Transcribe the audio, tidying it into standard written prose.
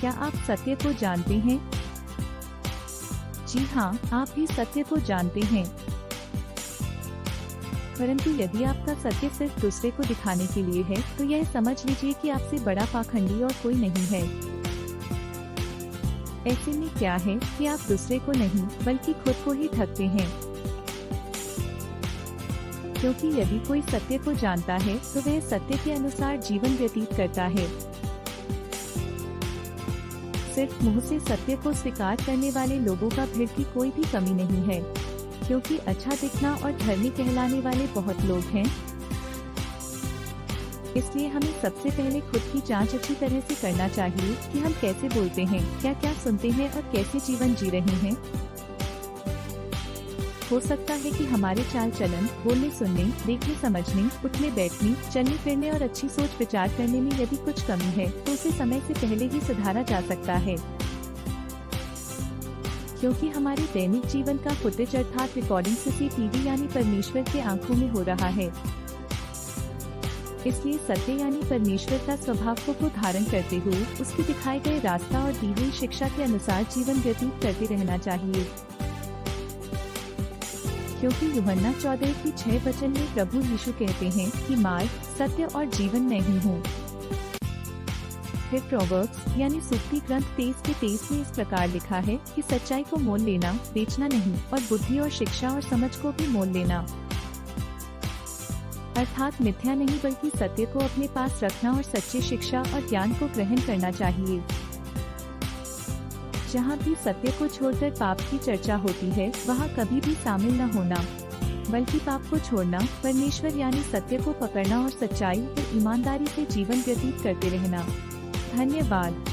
क्या आप सत्य को जानते हैं? जी हाँ, आप भी सत्य को जानते हैं। परंतु यदि आपका सत्य सिर्फ दूसरे को दिखाने के लिए है, तो यह समझ लीजिए कि आपसे बड़ा पाखंडी और कोई नहीं है। ऐसे में क्या है कि आप दूसरे को नहीं बल्कि खुद को ही ठगते हैं। क्योंकि यदि कोई सत्य को जानता है तो वह सत्य के अनुसार जीवन व्यतीत करता है। सिर्फ मुंह से सत्य को स्वीकार करने वाले लोगों का भीड़ की कोई भी कमी नहीं है, क्योंकि अच्छा दिखना और धर्मी कहलाने वाले बहुत लोग हैं। इसलिए हमें सबसे पहले खुद की जांच अच्छी तरह से करना चाहिए कि हम कैसे बोलते हैं, क्या क्या सुनते हैं और कैसे जीवन जी रहे हैं। हो सकता है कि हमारे चाल चलन, बोलने सुनने, देखने समझने, उठने बैठने, चलने फिरने और अच्छी सोच विचार करने में यदि कुछ कमी है तो उसे समय से पहले ही सुधारा जा सकता है। क्योंकि हमारे दैनिक जीवन का फुटेज अर्थात रिकॉर्डिंग सीसीटीवी यानी परमेश्वर के आंखों में हो रहा है। इसलिए सत्य यानी परमेश्वर का स्वभाव को धारण करते हुए उसके दिखाए गए रास्ता और दी हुई शिक्षा के अनुसार जीवन व्यतीत करते रहना चाहिए। क्योंकि यूहन्ना 14:6 वचन में प्रभु यीशु कहते हैं कि मार्ग, सत्य और जीवन मैं ही हूँ। फिर प्रोवर्ब्स यानी सूक्ति ग्रंथ 23:23 में इस प्रकार लिखा है कि सच्चाई को मोल लेना, बेचना नहीं, और बुद्धि और शिक्षा और समझ को भी मोल लेना। अर्थात मिथ्या नहीं बल्कि सत्य को अपने पास रखना और सच्ची शिक्षा और ज्ञान को ग्रहण करना चाहिए। जहाँ भी सत्य को छोड़कर पाप की चर्चा होती है वहाँ कभी भी शामिल न होना, बल्कि पाप को छोड़ना, परमेश्वर यानी सत्य को पकड़ना और सच्चाई और ईमानदारी से जीवन व्यतीत करते रहना। धन्यवाद।